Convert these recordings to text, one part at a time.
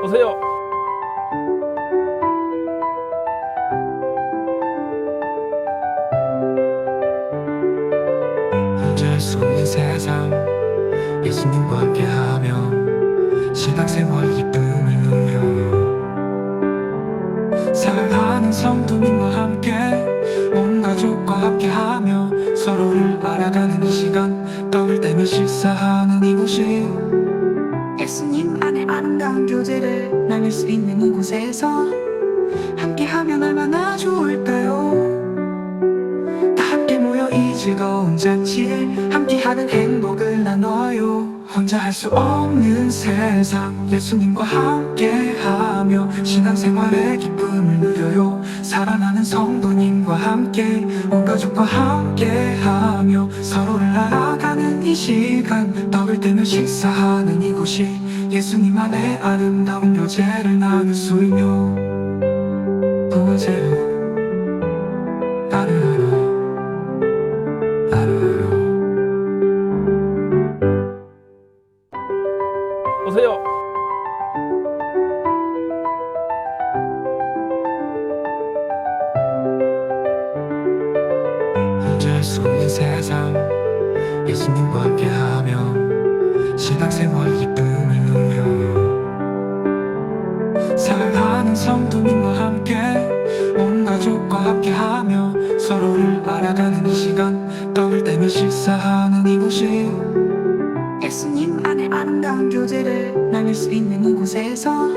보세요. 혼자할 수 없는 세상 예수님과 함께하며 신앙생활 기쁨을 누려 사랑하는 성도님과 함께 온 가족과 함께하며 서로를 알아가는 이 시간 떡을 떼며 식사하는 이곳이 예수님 안에 아름다운 교제를 나눌 수 있는 이곳에서 함께하면 얼마나 좋을까요? 다 함께 모여 이 즐거운 잔치에 함께하는 행복을 나눠요. 혼자 할 수 없는 세상 예수님과 함께하며 신앙생활의 기쁨을 누려요. 사랑하는 성도님과 함께 온 가족과 함께하며 서로를 알아가는 이 시간 떡을 떼며 식사하는 이곳이 예수님 안에 아름다운 교제를 나눌 수 있며 보세요. 보세요. 혼자할 수 없는 세상 예수님과 함께하며 신앙생활 기쁨을 누려 사랑하는 성도님과 함께 온 가족과 함께하며 서로를 알아가는 이 시간 떡을 떼며 식사하는 이곳이 예수님 안에 아름다운 교제를 나눌 수 있는 이곳에서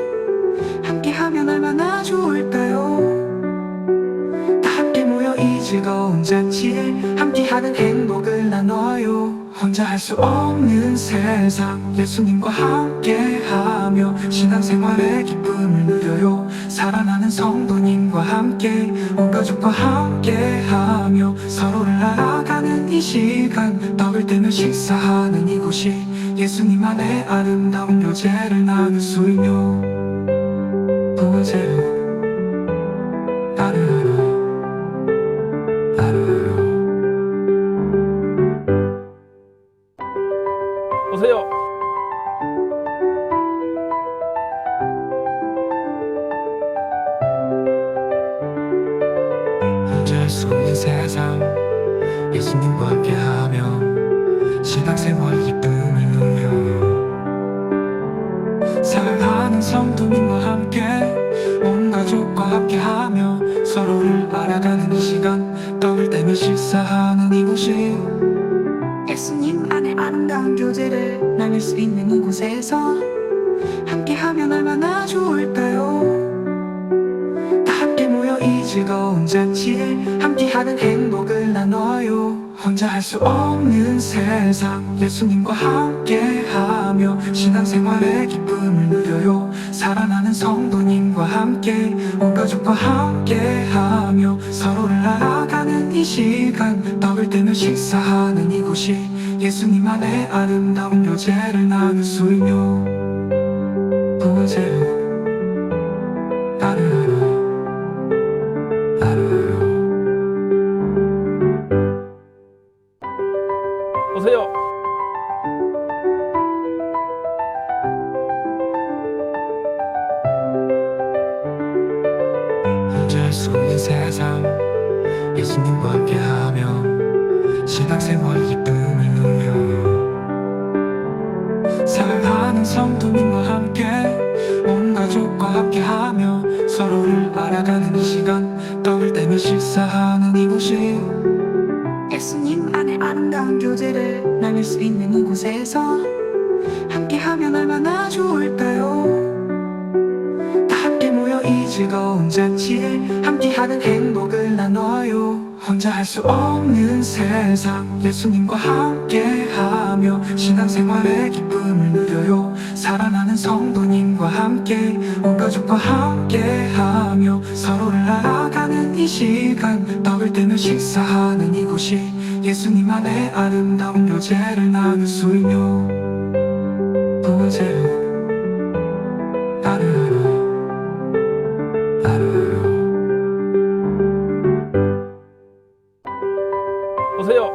함께하면 얼마나 좋을까요? 다 함께 모여 이 즐거운 잔치에 함께하는 행복을 나눠요. 혼자 할 수 없는 세상 예수님과 함께하며 신앙생활의 기쁨을 누려요. 사랑하는 성도님과 함께 온 가족과 함께하며 서로를 알아가는 이 시간 떡을 떼며 식사하는 이곳이 예수님 안에 아름다운 교제를 나눌 수 있며 보세요. 보세요. 혼자할 수 없는 세상 예수님과 함께하며 신앙생활 기쁨을 누려 사랑하는 성도님과 함께 온 가족과 함께하며 서로를 알아가는 이 시간 떡을 떼며 식사하는 이곳이 예수님 안에 아름다운 교제를 나눌 수 있는 이곳에서 함께하면 얼마나 좋을까요? 다 함께 모여 이 즐거운 잔치에 함께하는 행복을 나눠요. 혼자 할 수 없는 세상 예수님과 함께하며 신앙생활의 기쁨을 누려요. 사랑하는 성도님과 함께 온 가족과 함께하며 서로를 알아가는 이 시간 떡을 떼며 식사하는 이곳이 예수님 안에 아름다운 교제를 나눌 수 있며 보세요. 보세요. 혼자할 수 없는 세상 예수님과 함께하며 신앙생활 기쁨을 누려 사랑하는 성도님과 함께 온 가족과 함께하며 서로를 알아가는 이 시간 떡을 떼며 식사하는 이곳이 예수님 안에 아름다운 교제를 나눌 수 있는 이곳에서 함께하면 얼마나 좋을까요? 다 함께 모여 이 즐거운 잔치에 함께하는 행복을 나눠요. 혼자 할 수 없는 세상 예수님과 함께하며 신앙생활의 기쁨을 누려요. 사랑하는 성도님과 함께 온 가족과 함께하며 서로를 알아가는 이 시간 떡을 떼며 식사하는 이곳이 예수님 안에 아름다운 교제를 나눌 수 있며 보세요. 보세요.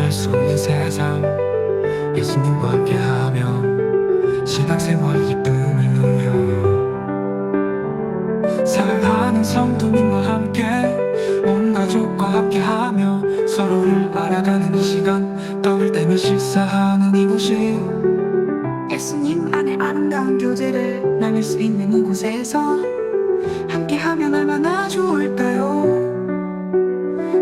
어쩔 수 없는 세상 예수님과 함께하며 신앙생활 기쁨을 누려 사랑하는 성도님과 함께 온 가족과 함께하며 서로를 알아가는 이 시간 떡을 떼며 식사하는 이곳이 예수님 안에 아름다운 교제를 나눌 수 있는 이곳에서 함께하면 얼마나 좋을까요?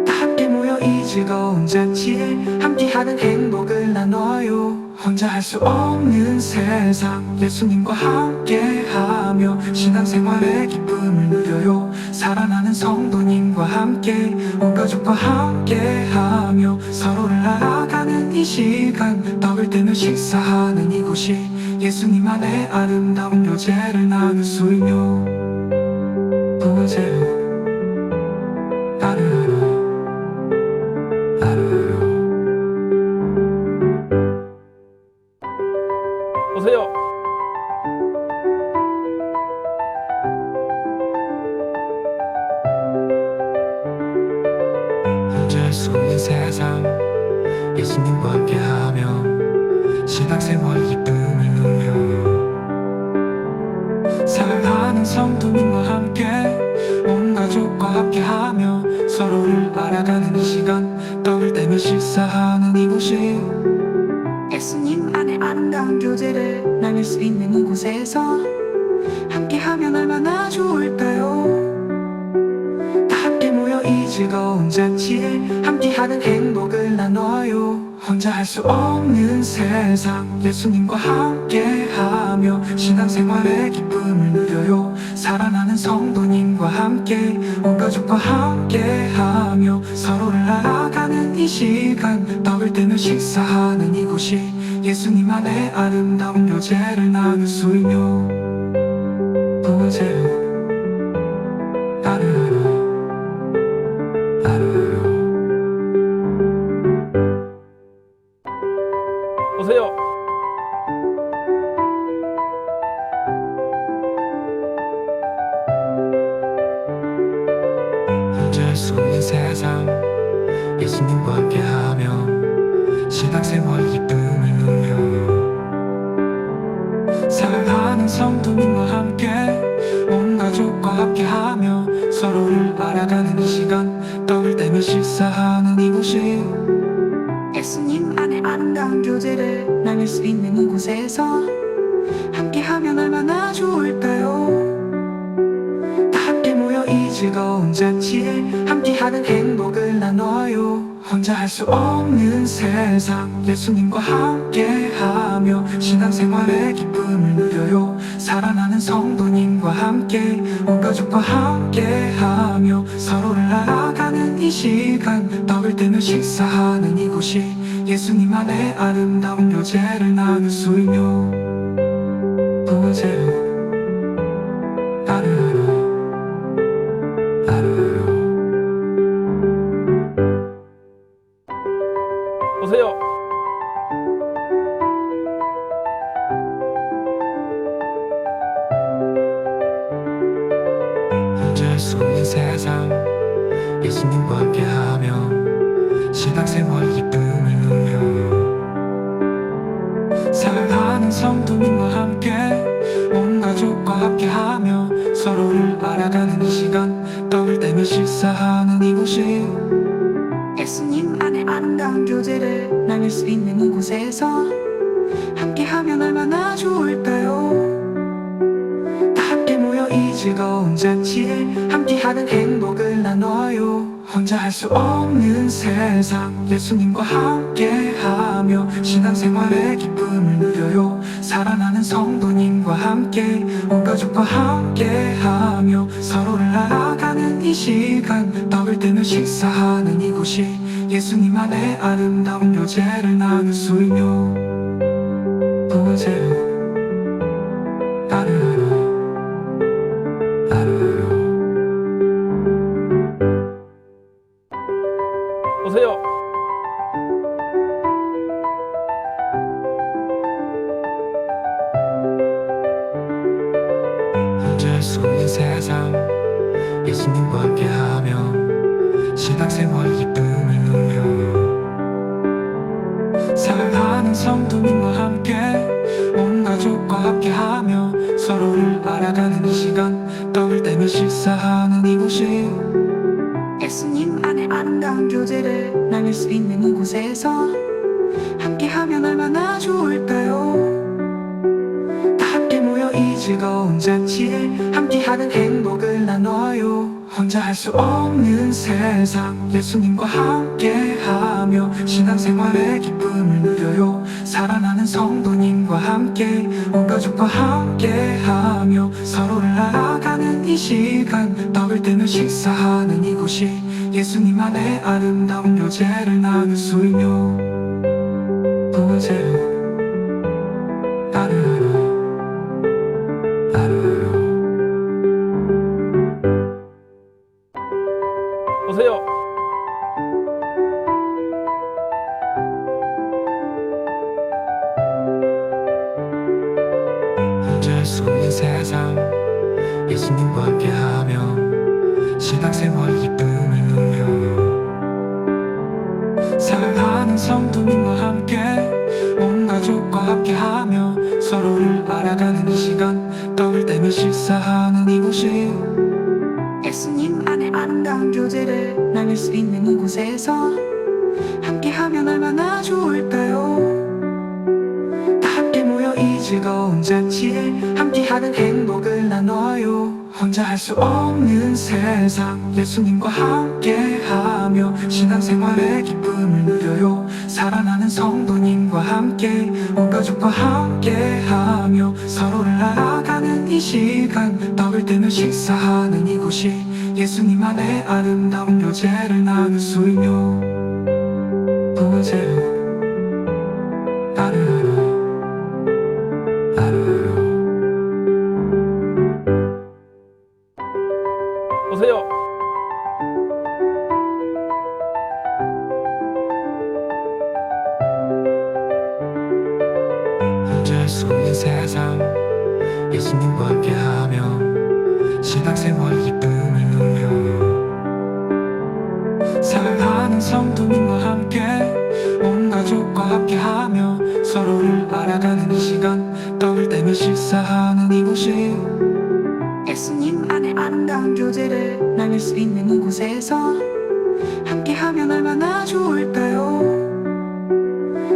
다 함께 모여 이 즐거운 잔치에 함께하는 행복을 나눠요. 혼자 할 수 없는 세상 예수님과 함께하며 신앙생활의 기쁨을 누려요. 살아나는 성도님과 함께 온 가족과 함께하며 서로를 알아가는 이 시간 떡을 떼며 식사하는 이곳이 예수님 안에 아름다운 교제를 나눌 수 있며 보세요 오세요. 어쩔 수 없는 세상 예수님과 함께하며 신앙생활 기쁨을 누려 사랑하는 성도님과 함께 온 가족과 함께하며 서로를 알아가는 이 시간 떡을 떼며 식사하는 이곳이 예수님 안에 아름다운 교제를 나눌 수 있는 이곳에서 함께하면 얼마나 좋을까요? 다 함께 모여 이 즐거운 잔치에 함께하는 행복을 나눠요. 혼자 할 수 없는 세상 예수님과 함께하며 신앙생활의 기쁨을 누려요. 살아나는 성도님과 함께 온 가족과 함께하며 서로를 알아가는 이 시간 떡을 떼며 식사하는 이곳이 예수님 안에 아름다운 교제를 나눌 수 있며 보세요 오세요. 어쩔 수 없는 세상 예수님과 함께하며 신앙생활 기쁨을 누려 사랑하는 성도님과 함께 온 가족과 함께하며 서로를 알아가는 이 시간 떡을 떼며 식사하는 이곳이 예수님 안에 아름다운 교제를 나눌 수 있는 이곳에서 함께하면 얼마나 좋을까요? 다 함께 모여 이 즐거운 잔치에 함께하는 행복을 나눠요. 혼자 할 수 없는 세상 예수님과 함께하며 신앙생활의 기쁨을 누려요. 살아나는 성도님과 함께 온 가족과 함께하며 서로를 알아가는 이 시간 떡을 떼며 식사하는 이곳이 예수님 안에 아름다운 교제를 나눌 수 있며 보세요 오세요. 어쩔 수 없는 세상 예수님과 함께하며 신앙생활 기쁨을 누려 사랑하는 성도님과 함께 온 가족과 함께하며 서로를 알아가는 이 시간 떡을 떼며 식사하는 이곳이 예수님 안에 아름다운 교제를 나눌 수 있는 이곳에서 함께하면 얼마나 좋을까요? 다 함께 모여 이 즐거운 잔치에 함께하는 행복을 나눠요. 혼자 할 수 없는 세상 예수님과 함께하며 신앙생활의 기쁨을 누려요. 살아나는 성도님과 함께 온 가족과 함께하며 서로를 알아가는 이 시간 떡을 떼며 식사하는 이곳이 예수님 안에 아름다운 교제를 나눌 수 있며 보세요 오세요. 어쩔 수 없는 세상 예수님과 함께하며 신앙생활 기쁨을 누려 때며 식사하는 이곳이 예수님 안에 아름다운 교제를 나눌 수 있는 이곳에서 함께하면 얼마나 좋을까요? 다 함께 모여 이 즐거운 잔치를 함께하는 행복을 나눠요. 혼자 할 수 없는 세상 예수님과 함께하며 신앙생활의 기쁨을 누려요. 살아나는 성도님과 함께 온 가족과 함께하며 서로를 알아가는 이 시간 떡을 떼며 식사하는 이곳이 예수님 안에 아름다운 교제를 나눌 수 있요. 보세요 따르르 따르르 오세요. 혼자 할 수 없는 세상 예수님과 함께하며 신앙생활 기쁨을 누려요. 사랑하는 성도님과 함께 온 가족과 함께하며 서로를 알아가는 이 시간 떡을 떼며 식사하는 이곳이 예수님 안에 아름다운 교제를 나눌 수 있는 이곳에서 함께하면 얼마나 좋을까요? 다 함께 모여 이 즐거운 잔치를 함께하는 행복을 나눠요. 혼자 할 수 없는 세상 예수님과 함께하며 신앙생활의 기쁨을 누려요. 살아나는 성도님과 함께 온 가족과 함께하며 서로를 알아가는 이 시간 떡을 떼며 식사하는 이곳이 예수님 안에 아름다운 교제를 나눌 수 있요. 보세요 따르르 따르르 오세요. 혼자 할 수 없는 세상 예수님과 함께하며 신앙생활 기쁨을 누려요. 사랑하는 성도님과 함께 온 가족과 함께하며 서로를 알아가는 이 시간 떡을 떼며 식사하는 이곳이 예수님 안에 아름다운 교제를 나눌 수 있는 이곳에서 함께하면 얼마나 좋을까요?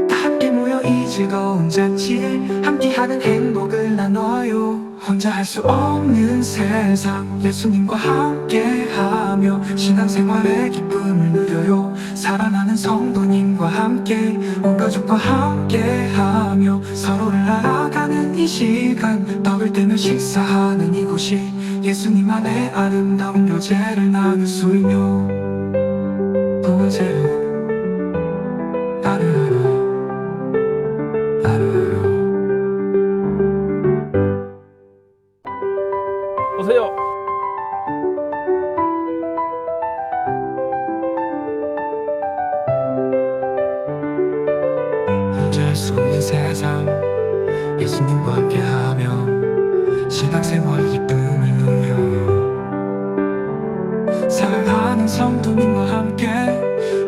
다 함께 모여 이 즐거운 잔치를 함께하는 행복을 나눠요. 혼자 할 수 없는 세상 예수님과 함께하며 신앙생활의 기쁨을 누려요. 살아나는 성도님과 함께 온 가족과 함께하며 서로를 알아가는 이 시간 떡을 떼며 식사하는 이곳이 예수님 안에 아름다운 교제를 나눌 수 있요. 보세요 따르르 따르르 오세요. 혼자 할 수 없는 세상 예수님과 함께하며 신앙생활 기쁨을 누려요. 사랑하는 성도님과 함께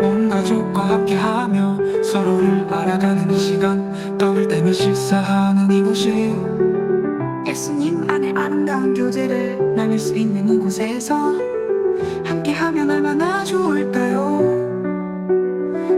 온 가족과 함께하며 서로를 알아가는 이 시간 떡을 떼며 식사하는 이곳이 예수님 안에 아름다운 교제를 나눌 수 있는 이곳에서 함께하면 얼마나 좋을까요?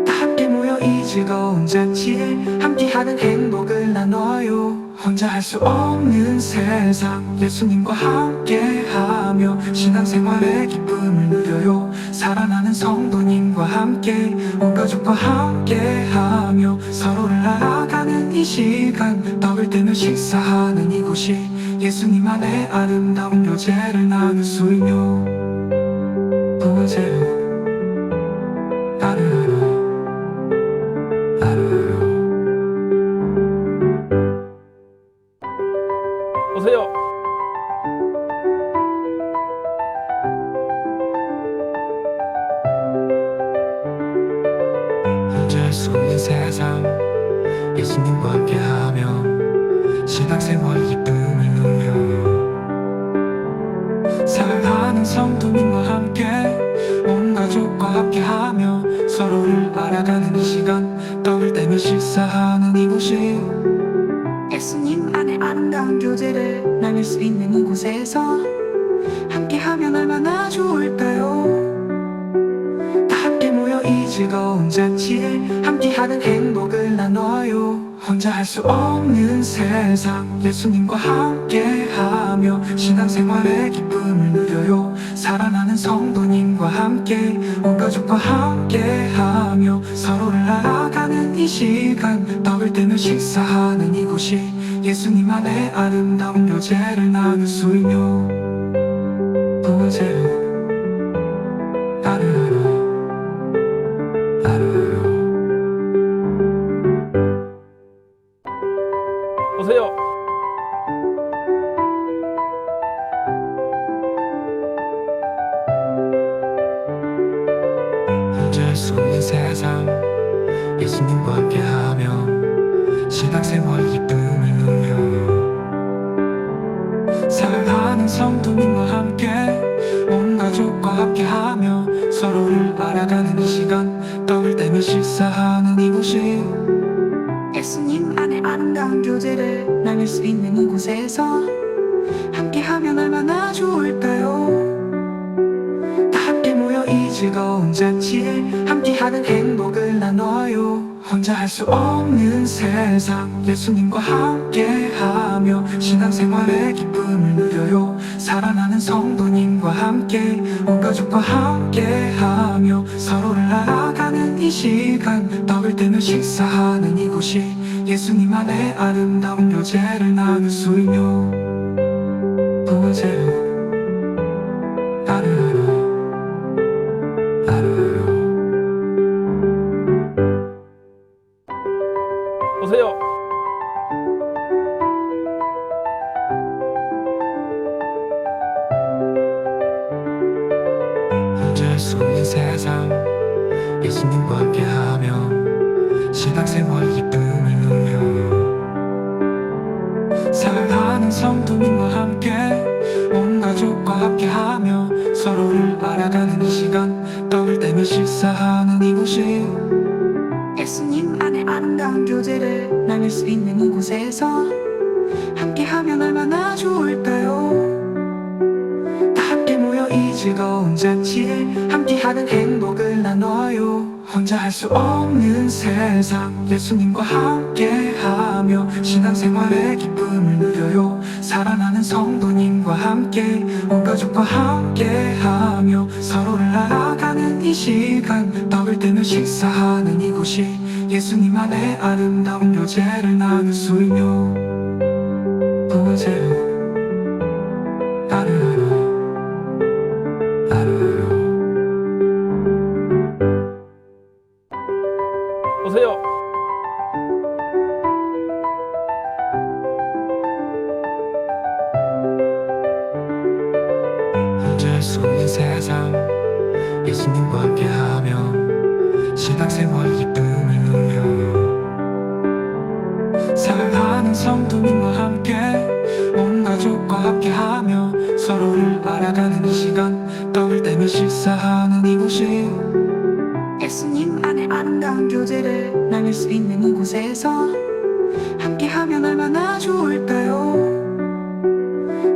다 함께 모여 이 즐거운 잔치를 함께하는 행복을 나눠요. 혼자 할 수 없는 세상 예수님과 함께하며 신앙생활의 기쁨을 누려요. 살아나는 성도님과 함께 온 가족과 함께하며 서로를 알아가는 이 시간 떡을 떼며 식사하는 이곳이 예수님 안에 아름다운 교제를 나눌 수 있요. 보세요 따르르 따르르 오세요. 혼자 할 수 없는 세상 예수님과 함께하며 신앙생활 기쁨을 누려요. 사랑하는 성도님과 함께 온 가족과 함께하며 서로를 알아가는 이 시간 떡을 떼며 식사하는 이곳이 예수님 안에 아름다운 교제를 나눌 수 있는 이곳에서 함께하면 얼마나 좋을까요? 다 함께 모여 이 즐거운 잔치에 함께하는 행복을 나눠요. 혼자 할 수 없는 세상 예수님과 함께하며 신앙생활의 기쁨을 누려요. 살아나는 성도님과 함께 온 가족과 함께하며 서로를 알아가는 이 시간 떡을 떼며 식사하는 이곳이 예수님 안에 아름다운 교제를 나눌 수 있며 보세요 따르르 오세요. 혼자 할 수 없는 세상 예수님과 함께하며 신앙생활 기쁨을 누려 사랑하는 성도님과 함께 온 가족과 함께하며 서로를 알아가는 이 시간 떡을 떼며 식사하는 이곳이 예수님 안에 아름다운 교제를 나눌 수 있는 이곳에서 함께하면 얼마나 좋을까요? 다 함께 모여 이 즐거운 잔치에 함께하는 행복을 나눠요. 혼자 할 수 없는 세상 예수님과 함께하며 신앙생활의 기쁨을 누려요. 살아나는 성도님과 함께 온 가족과 함께하며 서로를 알아가는 이 시간 떡을 떼며 식사하는 이곳이 예수님 안에 아름다운 교제를 나눌 수 있며 보세요 따르르 오세요. 혼자 할 수 없는 세상 예수님과 함께하며 신앙생활 기쁨을 누려 사랑하는 성도님과 함께 온 가족과 함께하며 서로를 알아가는 이 시간 떡을 떼며 식사하는 이곳이 예수님 안에 아름다운 교제를 나눌 수 있는 이곳에서 함께하면 얼마나 좋을까요? 다 함께 모여 이 즐거운 잔치에 함께하는 행복을 나눠요. 혼자 할 수 없는 세상 예수님과 함께하며 신앙생활의 기쁨을 누려요. 살아나는 성도님과 함께 온 가족과 함께하며 서로를 알아가는 이 시간 떡을 떼며 식사하는 이곳이 예수님 안에 아름다운 교제를 나눌 수 있며 보세요 따르르 오세요. 혼자 할 수 없는 세상 예수님과 함께하며 신앙생활 기쁨을 누려 사랑하는 성도님과 함께 온 가족과 함께하며 서로를 알아가는 이 시간 떡을 떼며 식사하는 이곳이 예수님 안에 아름다운 교제를 나눌 수 있는 이곳에서 함께하면 얼마나 좋을까요?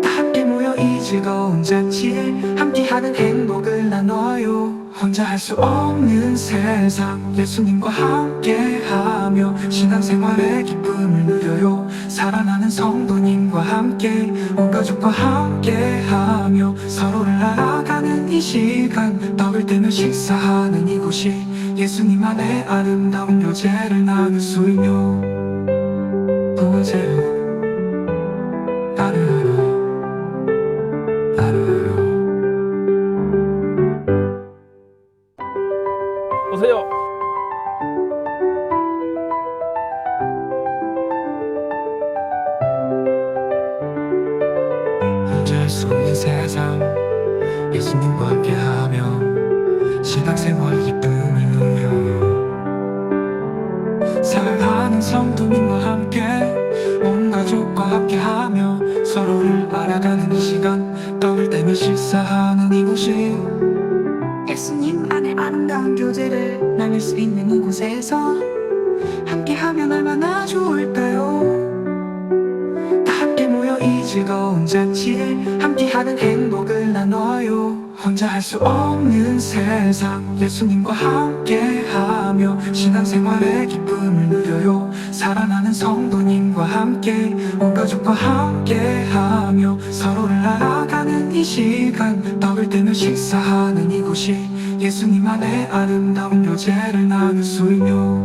다 함께 모여 이 즐거운 잔치에 함께하는 행복을 나눠요. 혼자 할 수 없는 세상 예수님과 함께하며 신앙생활의 기쁨을 누려요. 살아나는 성도님과 함께 온 가족과 함께하며 서로를 알아가는 이 시간 떡을 떼며 식사하는 이곳이 예수님 안에 아름다운 교제를 나눌 수 있며 보세요 따르르 오세요. 혼자 할 수 없는 세상 예수님과 함께하며 신앙생활 기쁨을 누려 사랑하는 성도님과 함께 온 가족과 함께하며 서로를 알아가는 이 시간 떡을 떼며 식사하는 이곳이 예수님 안에 아름다운 교제를 나눌 수 있는 이곳에서 함께하면 얼마나 좋을까요? 다 함께 모여 이 즐거운 잔치에 함께하는 행복을 나눠요. 혼자 할 수 없는 세상 예수님과 함께하며 신앙생활의 기쁨을 누려요. 살아나는 성도님과 함께 온 가족과 함께하며 서로를 알아가는 이 시간 떡을 떼며 식사하는 이곳이 예수님 안에 아름다운 교제를 나눌 수 있며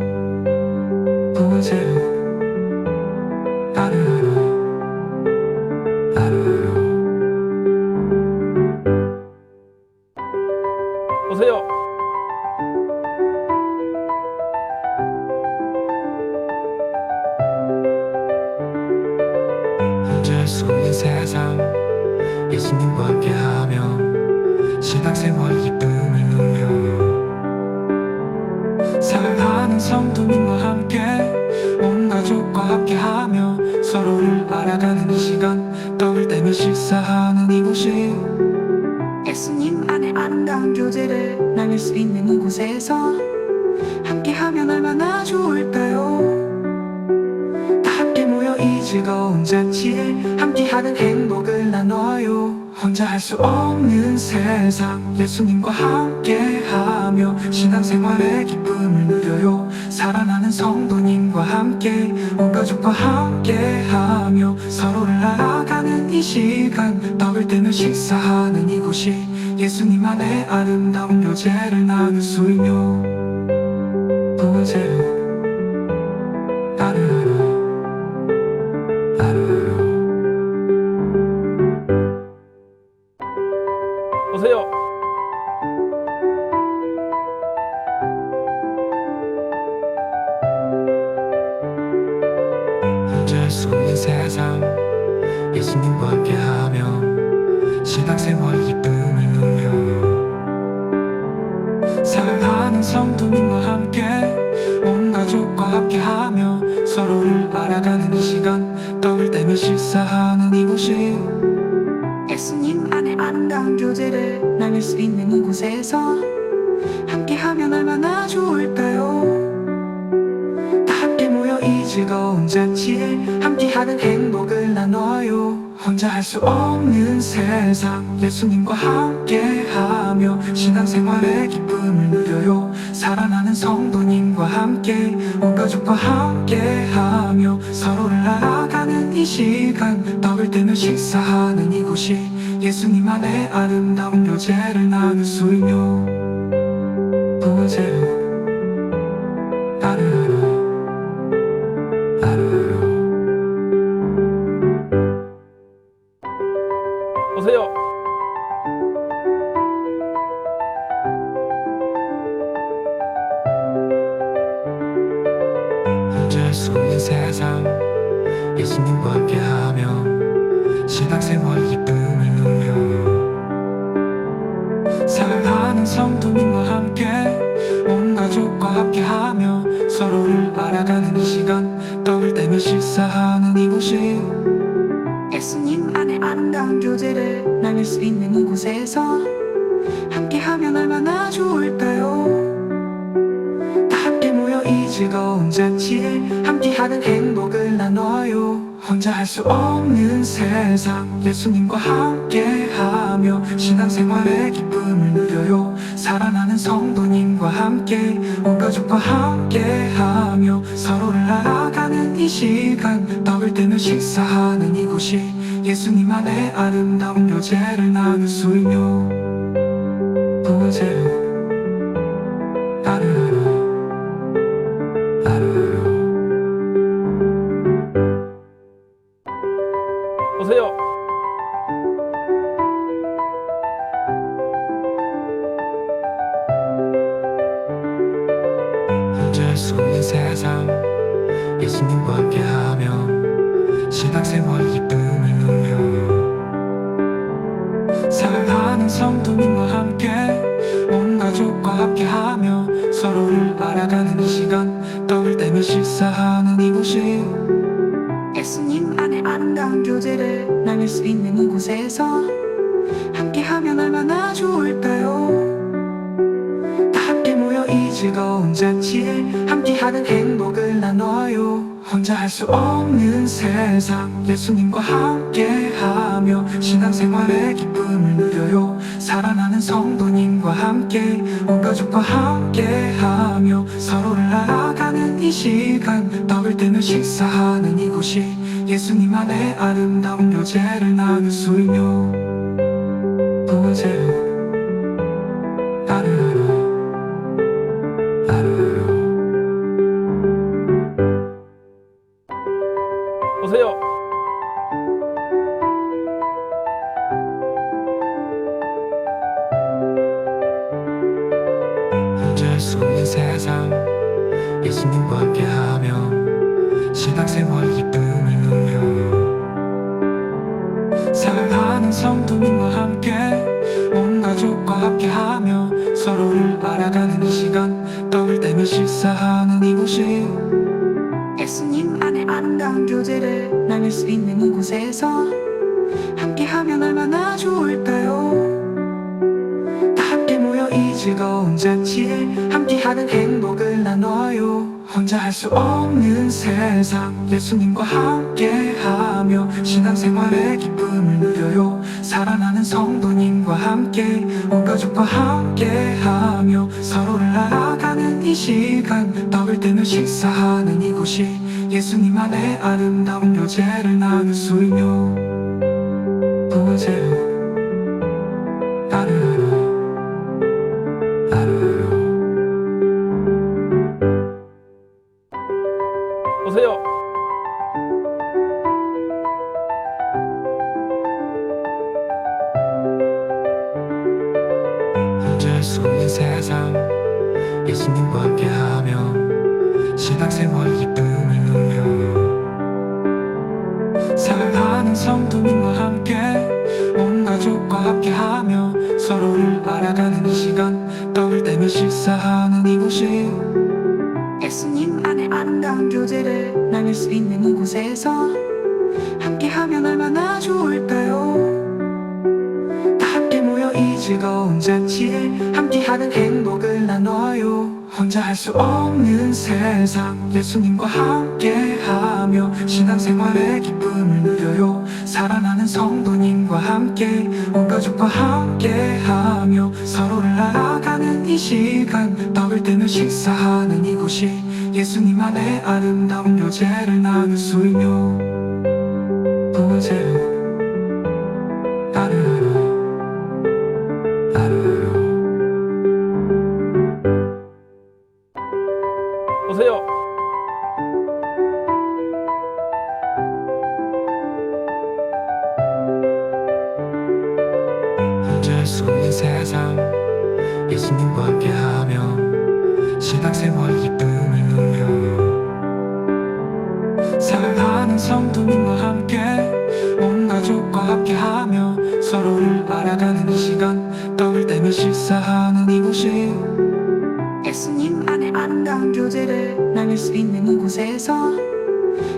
보세요. 오세요. 혼자 할 수 없는 세상 예수님과 함께하며 신앙생활 기쁨을 누려 사랑하는 성도님과 함께 온 가족과 함께하며 서로를 알아가는 이 시간 떡을 떼며 식사하는 이곳이 예수님 안에 아름다운 교제를 나눌 수 있는 이곳에서 함께하면 얼마나 좋을까요? 다 함께 모여 이 즐거운 잔치에 함께하는 행복을 나눠요. 혼자 할 수 없는 세상 예수님과 함께하며 신앙생활의 기쁨을 누려요. 살아나는 성도님과 함께 온 가족과 함께하며 서로를 알아가는 이 시간 떡을 떼며 식사하는 이곳이 예수님 안에 아름다운 교제를 나눌 수 있며 보세요. 오세요. 혼자 할 수 없는 세상 예수님과 함께하며 신앙생활 기쁨을 누려 사랑하는 성도님과 함께 온 가족과 함께하며 서로를 알아가는 이 시간 떡을 떼며 식사하는 이곳이 예수님 안에 아름다운 교제를 나눌 수 있는 이곳에서 함께하면 얼마나 좋을까요? 다 함께 모여 이 즐거운 잔치에 함께하는 행복을 나눠요. 혼자 할 수 없는 세상 예수님과 함께하며 신앙생활의 기쁨을 누려요. 살아나는 성도님과 함께 온 가족과 함께하며 서로를 알아가는 이 시간 떡을 떼며 식사하는 이곳이 예수님 안에 아름다운 교제를 나눌 수 있며 보세요. 오세요. 혼자 할 수 없는 세상 예수님과 함께하며 신앙생활 기쁨을 누려 사랑하는 성도님과 함께 온 가족과 함께하며 서로를 알아가는 이 시간 떡을 떼며 식사하는 이곳이 예수님 안에 아름다운 교제를 나눌 수 있는 이곳에서 함께하면 얼마나 좋을까요? 다 함께 모여 이 즐거운 잔치에 함께하는 행복을 나눠요. 혼자 할 수 없는 세상 예수님과 함께하며 신앙생활의 기쁨을 누려요. 살아나는 성도님과 함께 온 가족과 함께하며 서로를 알아가는 이 시간 떡을 떼며 식사하는 이곳이 예수님 안에 아름다운 교제를 나눌 수 있며 보세요. 오세요. 혼자 할 수 없는 세상 예수님과 함께하며 신앙생활 기쁨을 누려 사랑하는 성도님과 함께 온 가족과 함께하며 서로를 알아가는 이 시간 떡을 떼며 식사하는 이곳이 예수님 안에 아름다운 교제를 나눌 수 있는 이곳에서 함께하면 얼마나 좋을까요? 다 함께 모여 이 즐거운 잔치에 함께하는 행복을 나눠요. 혼자 할 수 없는 세상 예수님과 함께하며 신앙생활의 기쁨을 누려요. 살아나는 성도님과 함께 온 가족과 함께하며 서로를 알아가는 이 시간 떡을 떼며 식사하는 이곳이 예수님 안에 아름다운 교제를 나눌 수 있며 보세요. 오세요. 혼자 할 수 없는 세상 예수님과 함께하며 신앙생활 기쁨을 누려 사랑하는 성도님과 함께 온 가족과 함께하며 서로를 알아가는 이 시간 떡을 떼며 식사하는 이곳이 예수님 안에 아름다운 교제를 나눌 수 있는 이곳에서 함께하면 얼마나 좋을까요? 다 함께 모여 이 즐거운 잔치에 함께하는 행복을 나눠요. 혼자 할 수 없는 세상 예수님과 함께하며 신앙생활의 기쁨을 누려요. 살아나는 성도님과 함께 온 가족과 함께하며 서로를 알아가는 이 시간 떡을 떼며 식사하는 이곳이 예수님 안에 아름다운 교제를 나눌 수 있며 보세요. 오세요. 혼자 할 수 없는 세상 예수님과 함께하며 신앙생활 기쁨을 누려 사랑하는 성도님과 함께 온 가족과 함께하며 서로를 알아가는 이 시간 떡을 떼며 식사하는 이곳이 예수님 안에 아름다운 교제를 나눌 수 있는 이곳에서 함께하면 얼마나 좋을까요? 다 함께 모여 이 즐거운 잔치에 함께하는 행복을 나눠요. 혼자 할 수 없는 세상 예수님과 함께하며 신앙생활의 기쁨을 누려요. 살아나는 성도님과 함께 온 가족과 함께하며 서로를 알아가는 이 시간 떡을 떼며 식사하는 이곳이 예수님 안에 아름다운 교제를 나눌 수 있며 보세요. 오세요. 혼자 할 수 없는 세상 예수님과 함께하며 신앙생활 기쁨을 누려 사랑하는 성도님과 함께 온 가족과 함께하며 서로를 알아가는 이 시간 떡을 떼며 식사하는 이곳이 예수님 안에 아름다운 교제를 나눌 수 있는 이곳에서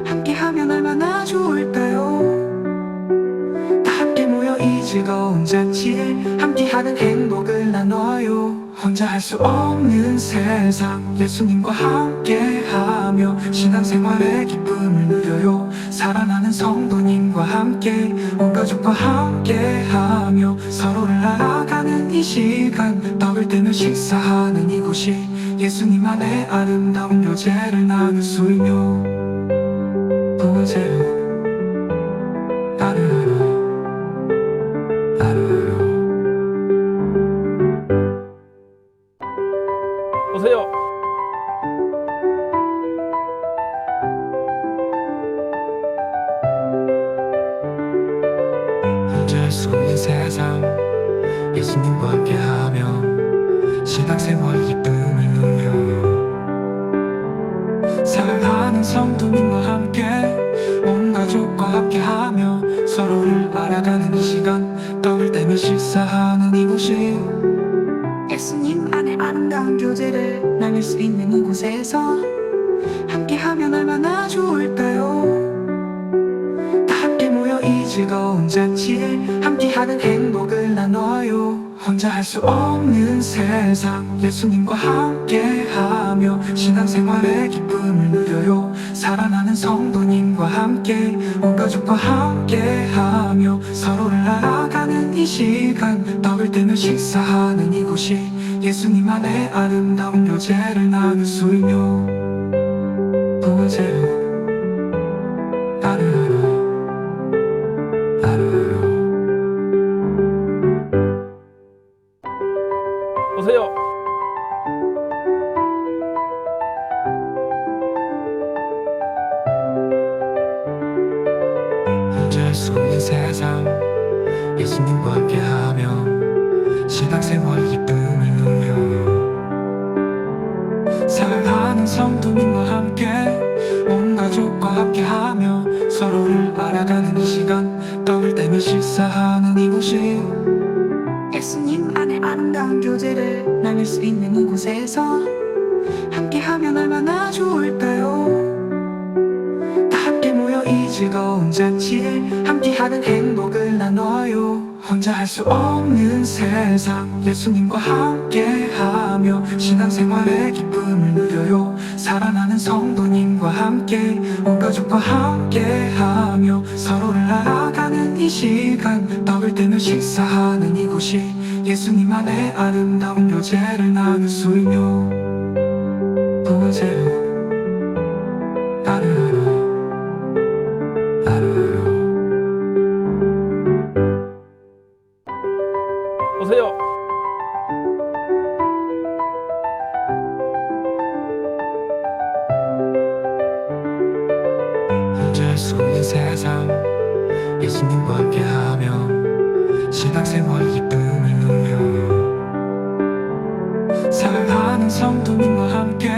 함께하면 얼마나 좋을까요? 다 함께 모여 이 즐거운 잔치에 함께하는 행복을 나눠요. 혼자 할 수 없는 세상 예수님과 함께하며 신앙생활의 기쁨을 누려요. 살아나는 성도님과 함께 온 가족과 함께하며 서로를 알아가는 이 시간 떡을 떼며 식사하는 이곳이 예수님 안에 아름다운 교제를 나눌 수 있며 보세요. 오세요. 혼자 할 수 없는 세상 예수님과 함께하며 신앙생활 기쁨을 누려 사랑하는 성도님과 함께 온 가족과 함께하며 서로를 알아가는 이 시간 떡을 떼며 식사하는 이곳이 예수님 안에 아름다운 교제를 나눌 수 있는 이곳에서 함께하면 얼마나 좋을까요? 다 함께 모여 이 즐거운 잔치에 함께하는 행복을 나눠요. 혼자 할 수 없는 세상 예수님과 함께하며 신앙생활의 기쁨을 누려요. 살아나는 성도님과 함께 온 가족과 함께하며 서로를 알아가는 이 시간 떡을 떼며 식사하는 이곳이 예수님 안에 아름다운 교제를 나눌 수 있며 보세요 따르르 따르르 오세요. 혼자 할 수 없는 세상 예수님과 함께하며 신앙생활 기쁨을 누려 사랑하는 성도님과 함께 온 가족과 함께하며 서로를 알아가는 이 시간 떡을 떼며 식사하는 이곳이 예수님 안에 아름다운 교제를 나눌 수 있는 이곳에서 함께하면 얼마나 좋을까요? 다 함께 모여 이 즐거운 잔치에 함께하는 행복을 나눠요. 혼자 할 수 없는 세상 예수님과 함께하며 신앙생활의 기쁨을 누려요. 살아나는 성도님과 함께 온 가족과 함께하며 서로를 알아가는 이 시간 떡을 떼며 식사하는 이곳이 예수님 안에 아름다운 교제를 나눌 수 있며 보세요 따르르 따르르 오세요. 혼자 할 수 없는 세상 예수님과 함께하며 신앙생활 기쁨을 누려 사랑하는 성도님과 함께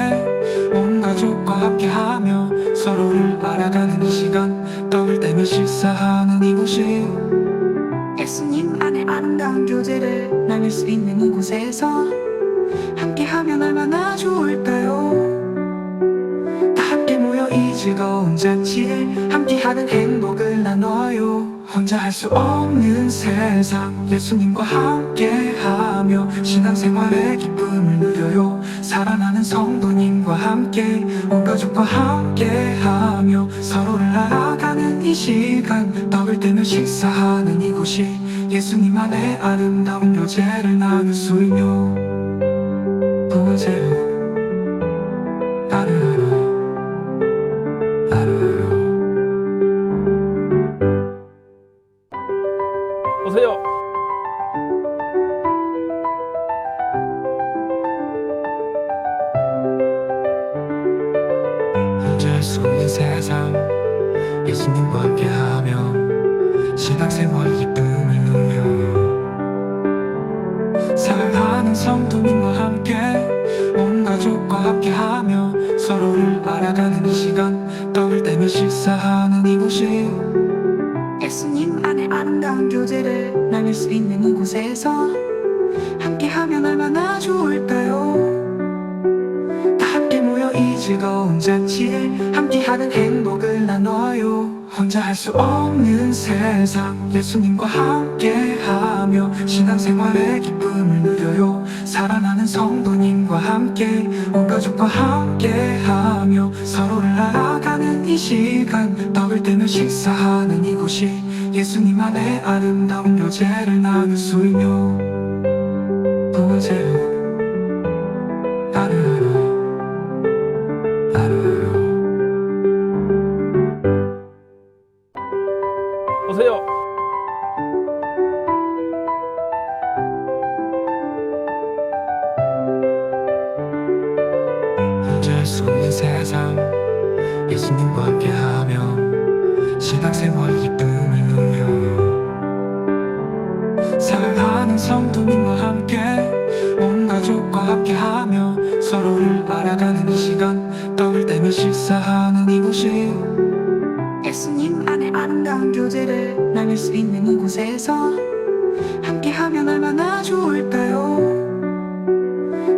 온 가족과 함께하며 서로를 알아가는 이 시간 떡을 떼며 식사하는 이곳이 예수님 안에 아름다운 교제를 나눌 수 있는 이곳에서 함께하면 얼마나 좋을까요? 다 함께 모여 이 즐거운 잔치에 함께하는 행복을 나눠요. 혼자 할 수 없는 세상 예수님과 함께하며 신앙생활의 기쁨을 누려요. 살아나는 성도님과 함께 온 가족과 함께하며 서로를 알아가는 이 시간 떡을 떼며 식사하는 이곳이 예수님 안에 아름다운 교제를 나눌 수 있며 보세요 따르르 따르르 오세요. 혼자 할 수 없는 세상 예수님과 함께하며 신앙생활 기쁨을 누려 사랑하는 성도님과 함께 온 가족과 함께하며 서로를 알아가는 이 시간 떡을 떼며 식사하는 이곳이 예수님 안에 아름다운 교제를 나눌 수 있는 이곳에서 함께하면 얼마나 좋을까요? 다 함께 모여 이 즐거운 잔치에 함께하는 행복을 나눠요. 혼자 할 수 없는 세상 예수님과 함께하며 신앙생활의 기쁨을 누려요. 살아나는 성도님과 함께 온 가족과 함께하며 서로를 알아가는 이 시간 떡을 떼며 식사하는 이곳이 예수님 안에 아름다운 교제를 나눌 수 있며 보세요 따르르 따르르 오세요. 혼자 할 수 없는 세상 예수님과 함께하며 신앙생활 기쁨을 누려 사랑하는 성도님과 함께 온 가족과 함께하며 서로를 알아가는 이 시간 떡을 떼며 식사하는 이곳이 예수님 안에 아름다운 교제를 나눌 수 있는 이곳에서 함께하면 얼마나 좋을까요?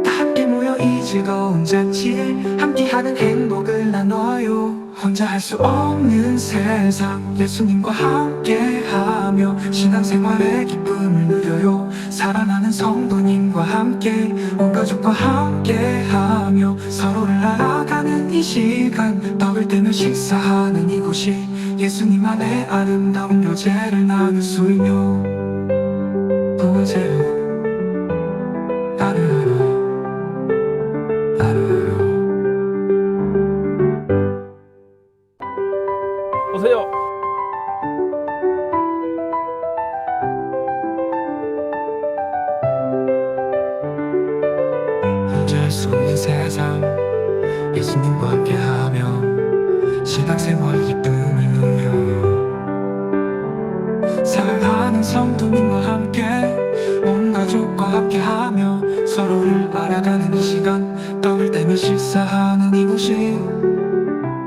다 함께 모여 이 즐거운 즐거운 잔치에 함께하는 행복을 나눠요. 혼자 할 수 없는 세상 예수님과 함께하며 신앙생활의 기쁨을 누려요. 살아나는 성도님과 함께 온 가족과 함께하며 서로를 알아가는 이 시간 떡을 떼며 식사하는 이곳이 예수님 안에 아름다운 교제를 나눌 수 있며 보세요. 오세요. 혼자 할 수 없는 세상 예수님과 함께하며 신앙생활 기쁨을 누려 사랑하는 성도님과 함께 온 가족과 함께하며 서로를 알아가는 이 시간 떡을 떼며 식사하는 이곳이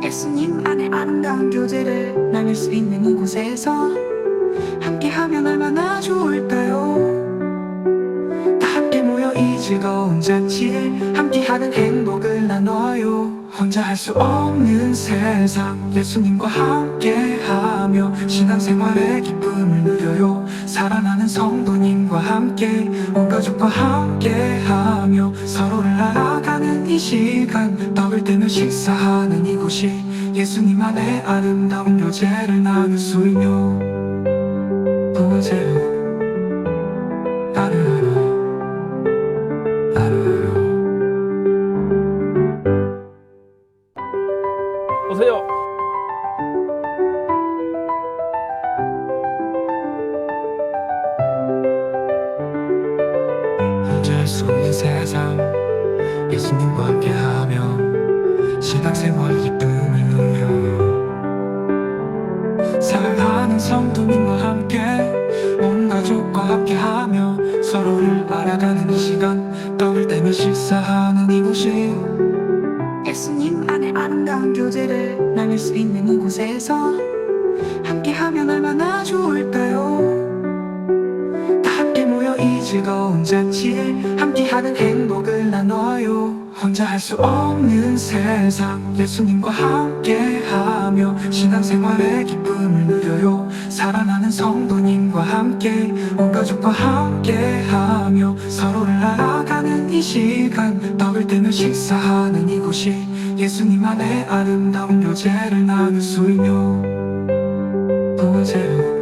예수님 안에 아름다운 교제를 나눌 수 있는 이곳에서 함께하면 얼마나 좋을까요? 다 함께 모여 이 즐거운 잔치에 함께하는 행복을 나눠요. 혼자 할 수 없는 세상 예수님과 함께하며 신앙생활의 기쁨을 누려요. 살아나는 성도님과 함께 온 가족과 함께하며 서로를 알아가는 이 시간 떡을 떼며 식사하는 이곳이 예수님 안에 아름다운 교제를 나눌 수 있며 보세요. 오세요. 혼자 할 수 없는 세상 예수님과 함께하며 신앙생활 기쁨을 누려 사랑하는 성도님과 함께 온 가족과 함께하며 서로를 알아가는 이 시간 떡을 떼며 식사하는 이곳이 예수님 안에 아름다운 교제를 나눌 수 있는 이곳에서 함께하면 얼마나 좋을까요? 다 함께 모여 이 즐거운 잔치에 함께하는 행복을 나눠요. 혼자 할 수 없는 세상 예수님과 함께하며 신앙생활의 기쁨을 누려요. 살아나는 성도님과 함께 온 가족과 함께하며 서로를 알아가는 이 시간 떡을 떼며 식사하는 이곳이 예수님 안에 아름다운 교제를 나눌 수 있며 보세요.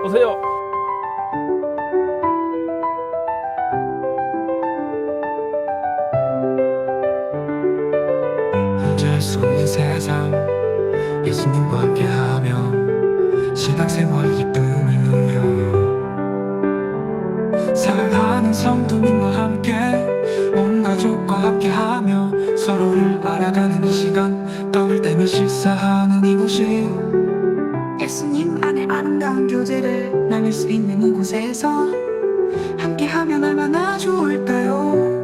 오세요. 혼자 할 수 없는 세상 예수님과 함께하며 신앙생활 기쁨을 누려 사랑하는 성도님과 함께 온 가족과 함께하며 서로를 알아가는 이 시간 떡을 떼며 식사하는 이곳이 예수님 안에 아름다운 교제를 나눌 수 있는 이곳에서 함께하면 얼마나 좋을까요?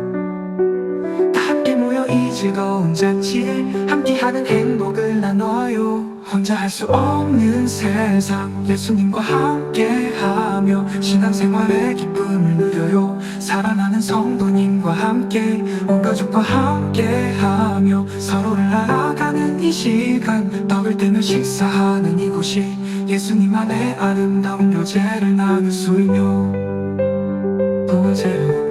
다 함께 모여 이 즐거운 잔치에 함께하는 행복을 나눠요. 혼자 할 수 없는 세상 예수님과 함께하며 신앙생활의 기쁨을 누려요. 살아나는 성도님과 함께 온 가족과 함께하며 서로를 알아가는 이 시간 떡을 떼며 식사하는 이곳이 예수님 안에 아름다운 교제를 나눌 수 있며 보세요.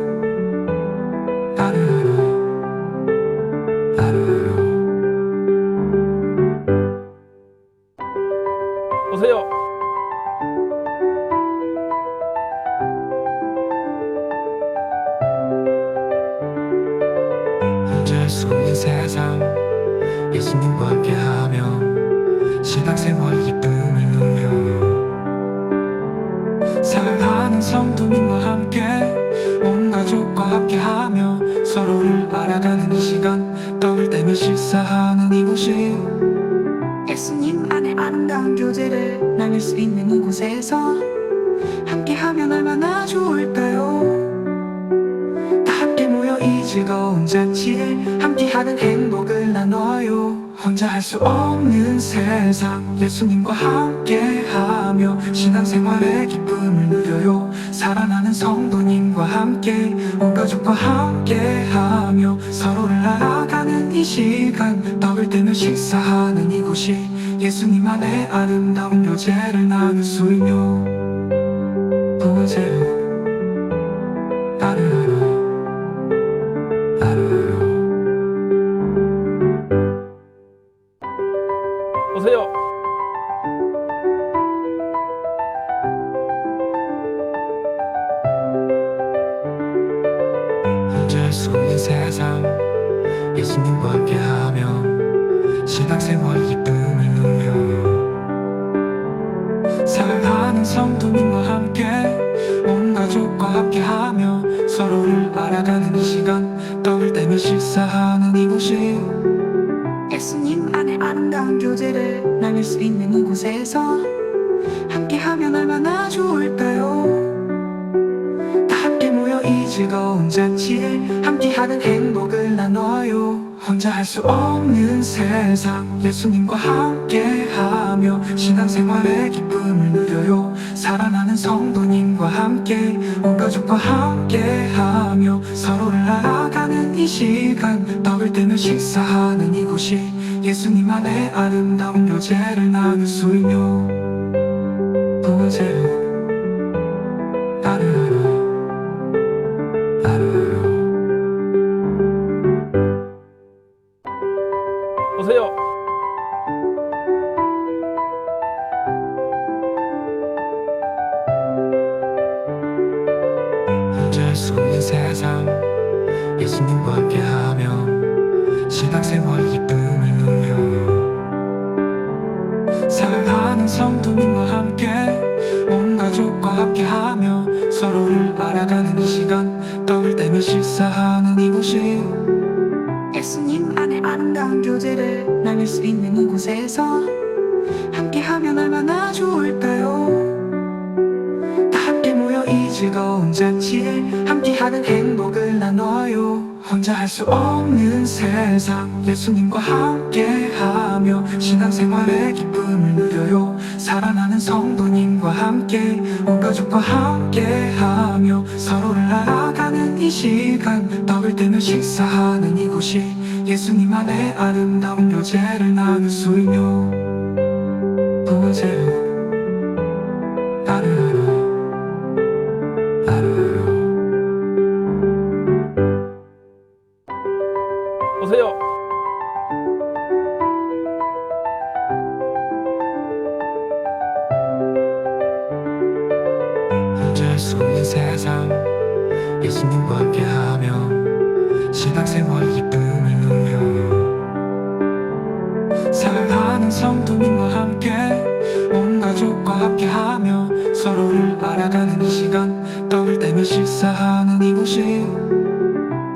오세요. 혼자 할 수 없는 세상 예수님과 함께하며 신앙생활 기쁨을 누려 사랑하는 성도님과 함께 온 가족과 함께하며 서로를 알아가는 이 시간 떡을 떼며 식사하는 이곳이 예수님 안에 아름다운 교제를 나눌 수 있는 이곳에서 함께하면 얼마나 좋을까요? 다 함께 모여 이 즐거운 잔치에 함께하는 행복을 나눠요. 혼자 할 수 없는 세상 예수님과 함께하며 신앙생활의 기쁨을 누려요. 살아나는 성도님과 함께 온 가족과 함께하며 서로를 알아가는 이 시간 떡을 떼며 식사하는 이곳이 예수님 안에 아름다운 교제를 나눌 수있며 부으세요. 따르르 오세요. 혼자 할 수 없는 세상 예수님과 함께하며 신앙생활 기쁨을 누려 사랑하는 성도님과 함께 온 가족과 함께하며 서로를 알아가는 이 시간 떡을 떼며 식사하는 이곳이 예수님 안에 아름다운 교제를 나눌 수 있는 이곳에서 함께하면 얼마나 좋을까요? 다 함께 모여 이 즐거운 잔치에 함께하는 행복을 나눠요. 혼자 할 수 없는 세상 예수님과 함께하며 신앙생활의 기쁨을 누려요. 살아나는 성도님과 함께 온 가족과 함께하며 서로를 알아가는 이 시간 떡을 떼며 식사하는 이곳이 예수님 안에 아름다운 교제를 나눌 수 있며 부으세요. 따르르 오세요. 혼자 할 수 없는 세상 예수님과 함께하며 신앙생활 기쁨을 누려 사랑하는 성도님과 함께 온 가족과 함께하며 서로를 알아가는 이 시간 떡을 떼며 식사하는 이곳이 예수님 안에 아름다운 교제를 나눌 수 있는 이곳에서 함께하면 얼마나 좋을까요? 다 함께 모여 이 즐거운 잔치에 함께하는 행복을 나눠요. 혼자 할 수 없는 세상 예수님과 함께하며 신앙생활의 기쁨을 누려요. 살아나는 성도님과 함께 온 가족과 함께하며 서로를 알아가는 이 시간 떡을 떼며 식사하는 이곳이 예수님 안에 아름다운 교제를 나눌 수 있며 부으세요. 따르르 오세요. 혼자 할 수 없는 세상 예수님과 함께하며 신앙생활 기쁨을 누려 사랑하는 성도님과 함께 온 가족과 함께하며 서로를 알아가는 이 시간 떡을 떼며 식사하는 이곳이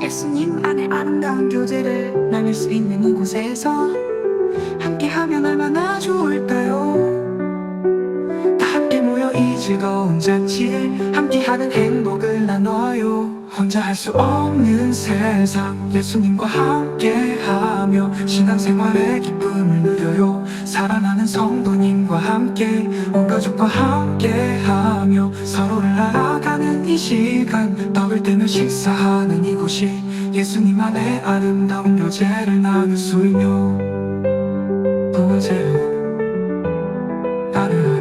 예수님 안에 아름다운 교제를 나눌 수 있는 이곳에서 함께하면 얼마나 좋을까요? 다 함께 모여 이 즐거운 잔치에 함께하는 행복을 나눠요. 혼자 할 수 없는 세상 예수님과 함께하며 신앙생활의 기쁨을 누려요. 살아나는 성도님과 함께 온 가족과 함께하며 서로를 알아가는 이 시간 떡을 떼며 식사하는 이곳이 예수님 안에 아름다운 교제를 나눌 수 있며 부으세요. 따르르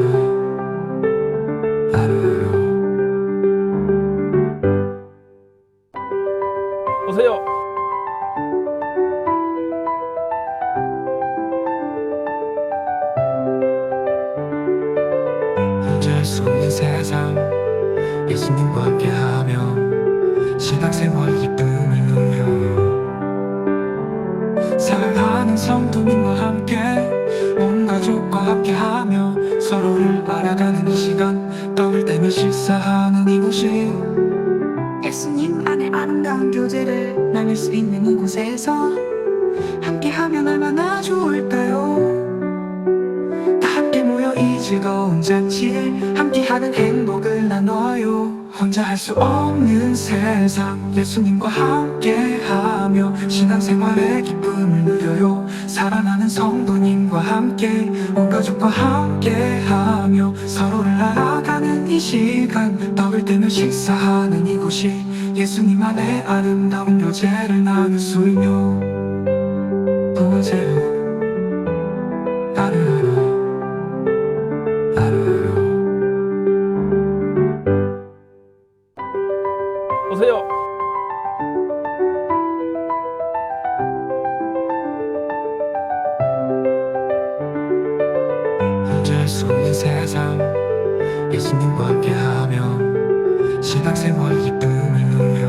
오세요. 혼자 할 수 없는 세상 예수님과 함께하며 신앙생활 기쁨을 누려 사랑하는 성도님과 함께 온 가족과 함께하며 서로를 알아가는 이 시간 떡을 떼며 식사하는 이곳이 예수님 안에 아름다운 교제를 나눌 수 있는 이곳에서 함께하면 얼마나 좋을까요? 다 함께 모여 이 즐거운 잔치에 함께하는 행복을 나눠요. 혼자 할 수 없는 세상 예수님과 함께하며 신앙생활의 기쁨을 누려요. 살아나는 성도님과 함께 온 가족과 함께하며 서로를 알아가는 이 시간 떡을 떼며 식사하는 이곳이 예수님 안에 아름다운 교제를 나눌 수 있며 보세요. 오세요. 혼자 할 수 없는 세상 예수님과 함께하며 신앙생활 기쁨을 누려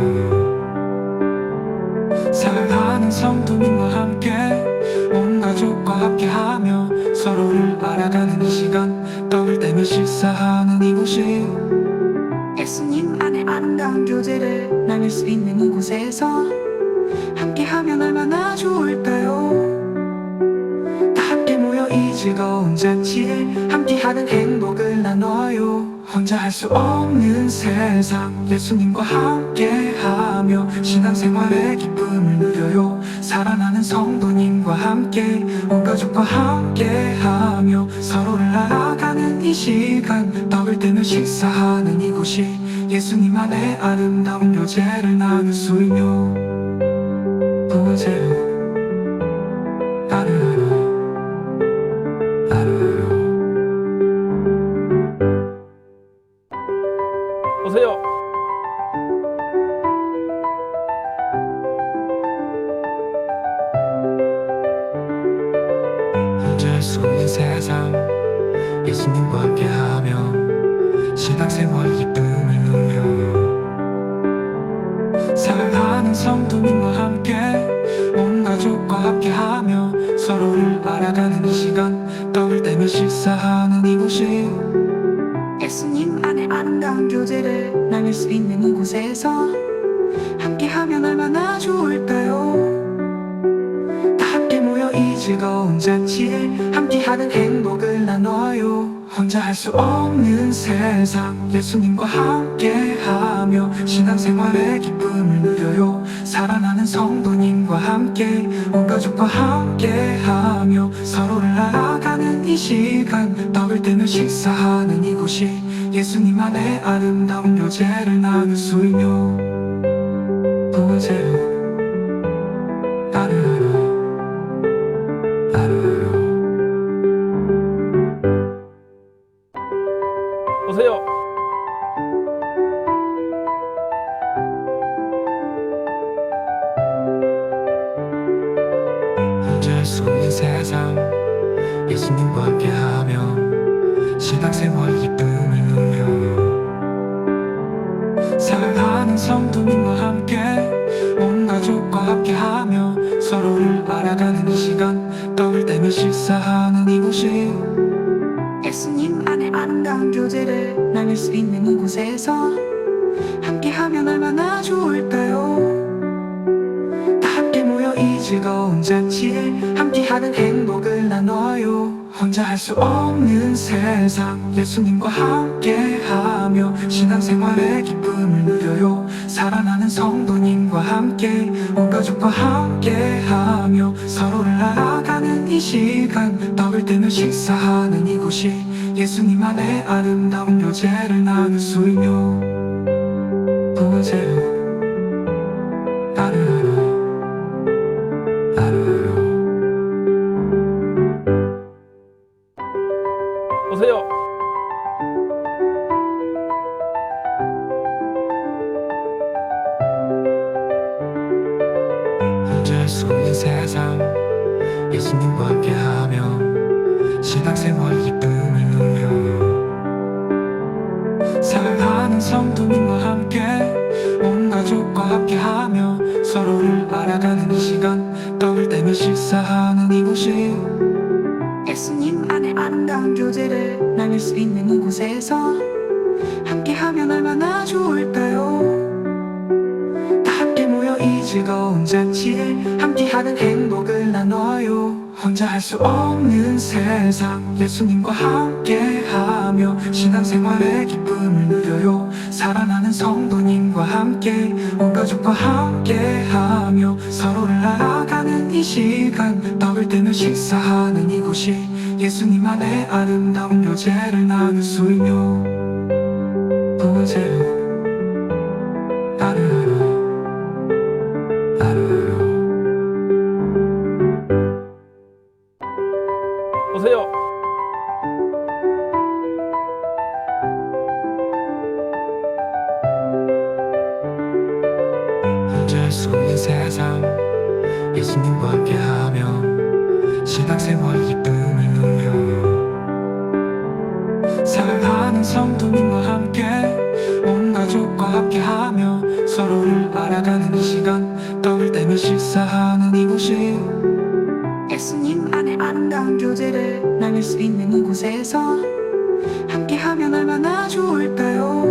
사랑하는 성도님과 함께 온 가족과 함께하며 서로를 알아가는 이 시간 떡을 떼며 식사하는 이곳이 예수님 안에 아름다운 교제를 나눌 수 있는 이곳에서 함께하면 얼마나 좋을까요? 다 함께 모여 이 즐거운 잔치에 함께하는 행복을 나눠요. 혼자 할 수 없는 세상 예수님과 함께하며 신앙생활의 기쁨을 누려요. 살아나는 성도님과 함께 온 가족과 함께하며 서로를 알아가는 이 시간 떡을 떼며 식사하는 이곳이 예수님 안에 아름다운 교제를 나눌 수 있며 보세요. 오세요. 혼자 할 수 없는 세상 예수님과 함께하며 신앙생활 기쁨을 누려 사랑하는 성도님과 함께 온 가족과 함께하며 서로를 알아가는 이 시간 떡을 떼며 식사하는 이곳이 예수님 안에 아름다운 교제를 나눌 수 있는 이곳에서 함께하면 얼마나 좋을까요? 다 함께 모여 이 즐거운 잔치에 함께하는 행복을 나눠요. 혼자 할 수 없는 세상 예수님과 함께하며 신앙생활의 기쁨을 누려요. 살아나는 성도님과 함께 온 가족과 함께하며 서로를 알아가는 이 시간 떡을 떼며 식사하는 이곳이 예수님 안에 아름다운 교제를 나눌 수 있며 보세요. 오세요. 혼자 할 수 없는 세상 예수님과 함께하며 신앙생활 기쁨을 누려 사랑하는 성도님과 함께 온 가족과 함께하며 서로를 알아가는 이 시간 떡을 떼며 식사하는 이곳이 예수님 안에 아름다운 교제를 나눌 수 있는 이곳에서 함께하면 얼마나 좋을까요? 다 함께 모여 이 즐거운 잔치에 함께하는 행복을 나눠요. 혼자 할 수 없는 세상 예수님과 함께하며 신앙생활의 기쁨을 누려요. 살아나는 성도님과 함께 온 가족과 함께하며 서로를 알아가는 이 시간 떡을 떼며 식사하는 이곳이 예수님 안에 아름다운 교제를 나눌 수 있며 보세요. 오세요. 혼자 할 수 없는 세상 예수님과 함께하며 신앙생활 기쁨을 누려 사랑하는 성도님과 함께 온 가족과 함께하며 서로를 알아가는 이 시간 떡을 떼며 식사하는 이곳이 예수님 안에 아름다운 교제를 나눌 수 있는 이곳에서 함께하면 얼마나 좋을까요? 다 함께 모여 이 즐거운 잔치에 함께하는 행복을 나눠요. 혼자 할 수 없는 세상 예수님과 함께하며 신앙생활의 기쁨을 누려요. 살아나는 성도님과 함께 온 가족과 함께하며 서로를 알아가는 이 시간 떡을 떼며 식사하는 이곳이 예수님 안에 아름다운 교제를 나눌 수 있며 보세요 오세요. 혼자 할 수 없는 세상 예수님과 함께하며 신앙생활 기쁨을 누려 사랑하는 성도님과 함께 온 가족과 함께하며 서로를 알아가는 이 시간 떡을 떼며 식사하는 이곳이 예수님 안에 아름다운 교제를 나눌 수 있는 이곳에서 함께하면 얼마나 좋을까요?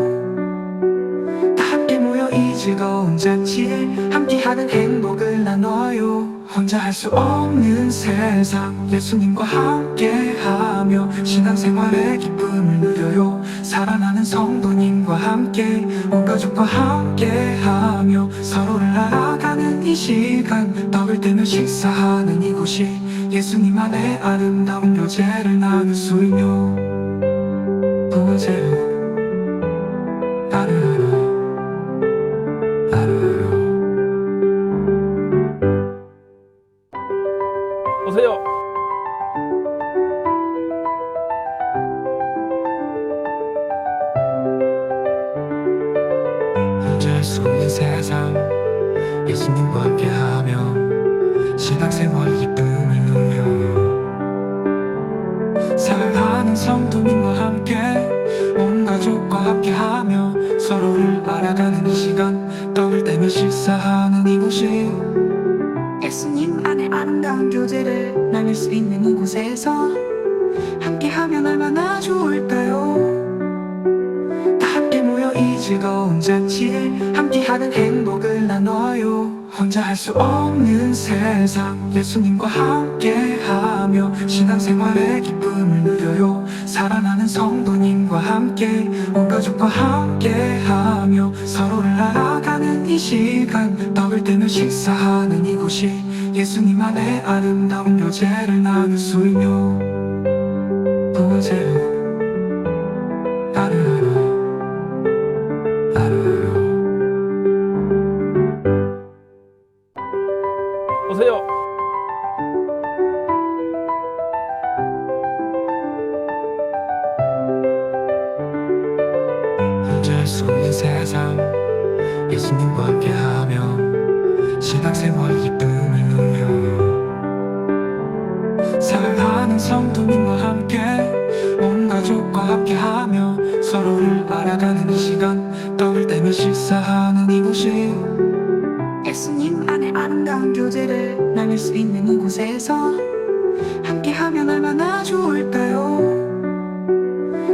다 함께 모여 이 즐거운 잔치에 함께하는 행복을 나눠요. 혼자 할 수 없는 세상 예수님과 함께하며 신앙생활의 기쁨을 누려요. 살아나는 성도님과 함께 온 가족과 함께하며 서로를 알아가는 이 시간 떡을 떼며 식사하는 이곳이 예수님 안에 아름다운 교제를 나눌 수 있며 보세요 오세요. 혼자 할 수 없는 세상 예수님과 함께하며 신앙생활 기쁨을 누려 사랑하는 성도님과 함께 온 가족과 함께하며 서로를 알아가는 이 시간 떡을 떼며 식사하는 이곳이 예수님 안에 아름다운 교제를 나눌 수 있는 이곳에서 함께하면 얼마나 좋을까요? 다 함께 모여 이 즐거운 잔치에 함께하는 행복을 나눠요. 혼자 할 수 없는 세상 예수님과 함께하며 신앙생활의 기쁨을 누려요. 살아나는 성도님과 함께 온 가족과 함께하며 서로를 알아가는 이 시간 떡을 떼며 식사하는 이곳이 예수님 안에 아름다운 교제를 나눌 수 있며 보세요 오세요. 혼자 할 수 없는 세상 예수님과 함께하며 신앙생활 기쁨을 누려 사랑하는 성도님과 함께 온 가족과 함께하며 서로를 알아가는 이 시간 떡을 떼며 식사하는 이곳이 예수님 안에 아름다운 교제를 나눌 수 있는 이곳에서 함께하면 얼마나 좋을까요?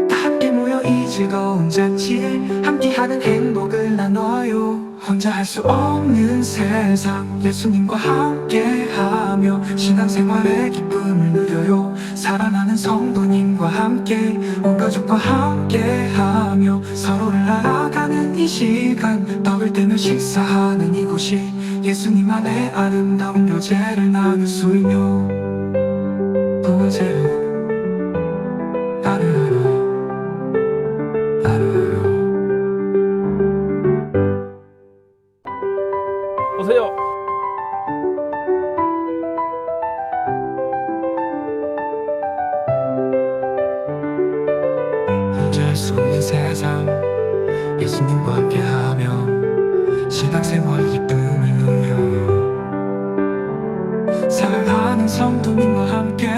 다 함께 모여 이 즐거운 잔치에 함께하는 행복을 나눠요. 혼자 할 수 없는 세상 예수님과 함께하며 신앙생활의 기쁨을 누려요. 살아나는 성도님과 함께 온 가족과 함께하며 서로를 알아가는 이 시간 떡을 떼며 식사하는 이곳이 예수님 안에 아름다운 교제를 나눌 수 있며 보세요 오세요. 혼자 할 수 없는 세상 예수님과 함께하며 신앙생활 기쁨을 누려 사랑하는 성도님과 함께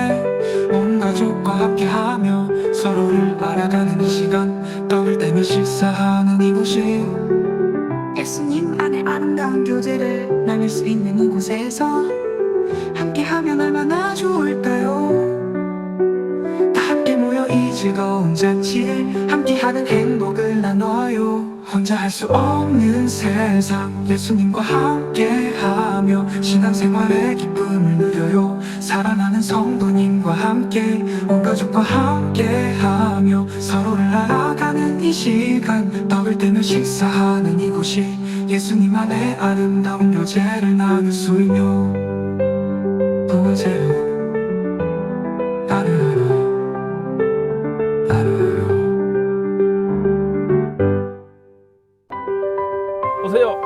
온 가족과 함께하며 서로를 알아가는 이 시간 떡을 떼며 식사하는 이곳이 예수님 안에 아름다운 교제를 나눌 수 있는 이곳에서 함께하면 얼마나 좋을까요? 다 함께 모여 이 즐거운 잔치에 함께하는 행복을 나눠요. 혼자 할 수 없는 세상 예수님과 함께하며 신앙생활의 기쁨을 누려요. 살아나는 성도님과 함께 온 가족과 함께하며 서로를 알아가는 이 시간 떡을 떼며 식사하는 이곳이 예수님 안에 아름다운 교제를 나눌 수 있며 보세요. 오세요.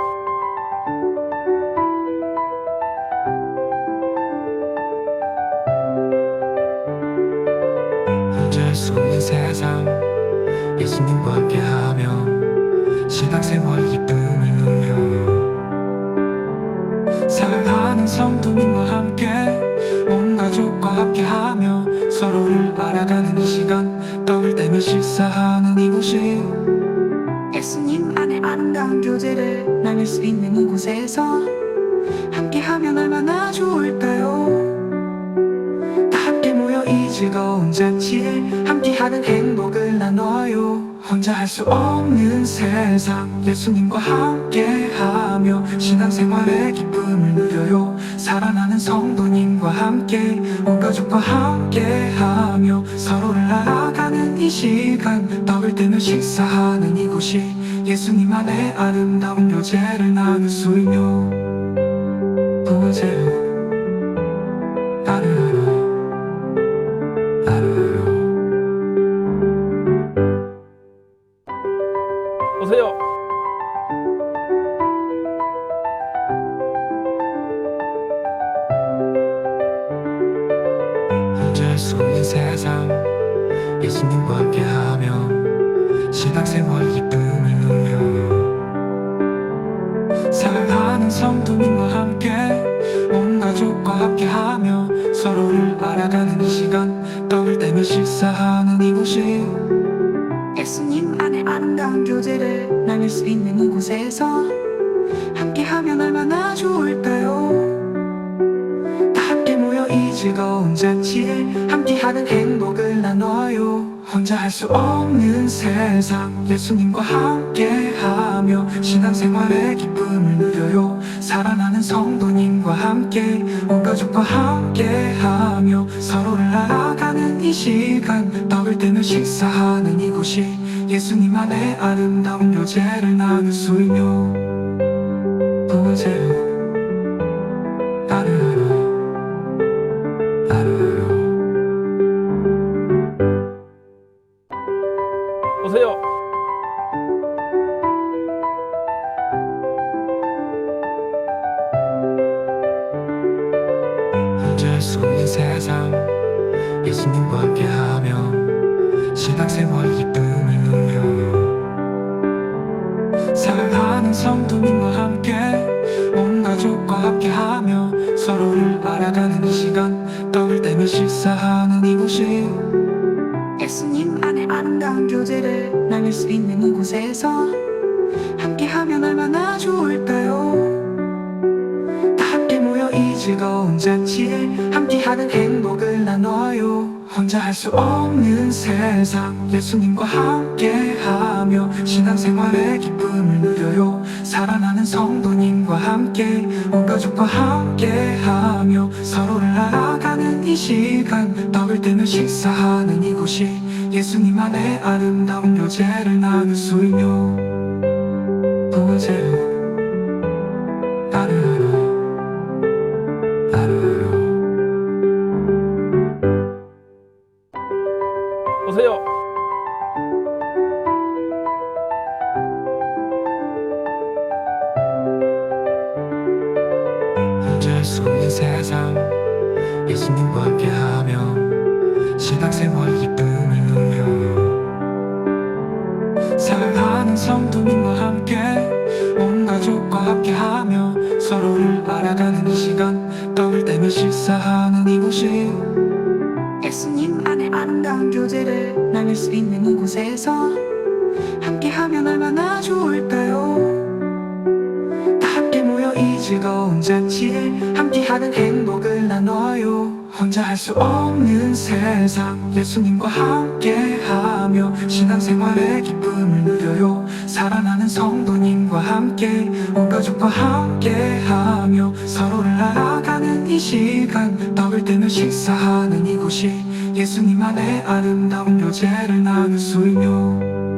혼자 할 수 없는 세상 예수님과 함께하며 신앙생활 기쁨을 누려 사랑하는 성도님과 함께 온 가족과 함께하며 서로를 알아가는 이 시간 떡을 떼며 식사하는 이곳이 예수님 안에 아름다운 교제를 나눌 수 있는 이곳에서 함께하면 얼마나 좋을까요? 다 함께 모여 이 즐거운 잔치에 함께하는 행복을 나눠요. 혼자 할 수 없는 세상 예수님과 함께하며 신앙생활의 기쁨을 누려요. 살아나는 성도님과 함께 온 가족과 함께하며 서로를 알아가는 이 시간 떡을 떼며 식사하는 이곳이 예수님 안에 아름다운 교제를 나눌 수 있며 보세요. 오세요. 혼자 할 수 없는 세상 예수님과 함께하며 신앙생활 기쁨을 누려 사랑하는 성도님과 함께 온 가족과 함께하며 서로를 알아가는 이 시간 떡을 떼며 식사하는 이곳이 예수님 안에 아름다운 교제를 나눌 수 있는 이곳에서 함께하면 얼마나 좋을까요? 다 함께 모여 이 즐거운 잔치에 함께하는 행복을 나눠요. 혼자 할 수 없는 세상 예수님과 함께하며 신앙생활의 기쁨을 누려요. 살아나는 성도님과 함께 온 가족과 함께하며 서로를 알아가는 이 시간 떡을 떼며 식사하는 이곳이 예수님 안에 아름다운 교제를 나눌 수 있며 보세요. 오세요. 혼자 할 수 없는 세상 예수님과 함께하며 신앙생활 기쁨을 누려 사랑하는 성도님과 함께 온 가족과 함께하며 서로를 알아가는 이 시간 떡을 떼며 식사하는 이곳이 예수님 안에 아름다운 교제를 나눌 수 있는 이곳에서 함께하면 얼마나 좋을까요? 다 함께 모여 이 즐거운 잔치에 함께하는 행복을 나눠요. 혼자 할 수 없는 세상 예수님과 함께하며 신앙생활의 기쁨을 누려요. 살아나는 성도님과 함께 온 가족과 함께하며 서로를 알아가는 이 시간 떡을 떼며 식사하는 이곳이 예수님 안에 아름다운 교제를 나눌 수 있며 보세요. 오세요. 혼자 할 수 없는 세상 예수님과 함께하며 신앙생활 기쁨을 누려 사랑하는 성도님과 함께 온 가족과 함께하며 서로를 알아가는 이 시간 떡을 떼며 식사하는 이곳이 예수님 안에 아름다운 교제를 나눌 수 있는 이곳에서 함께하면 얼마나 좋을까요? 다 함께 모여 이 즐거운 잔치에 함께하는 행복을 나눠요. 혼자 할 수 없는 세상 예수님과 함께하며 신앙생활의 기쁨을 누려요. 살아나는 성도님과 함께 온 가족과 함께하며 서로를 알아가는 이 시간 떡을 떼며 식사하는 이곳이 예수님 안에 아름다운 교제를 나눌 수이며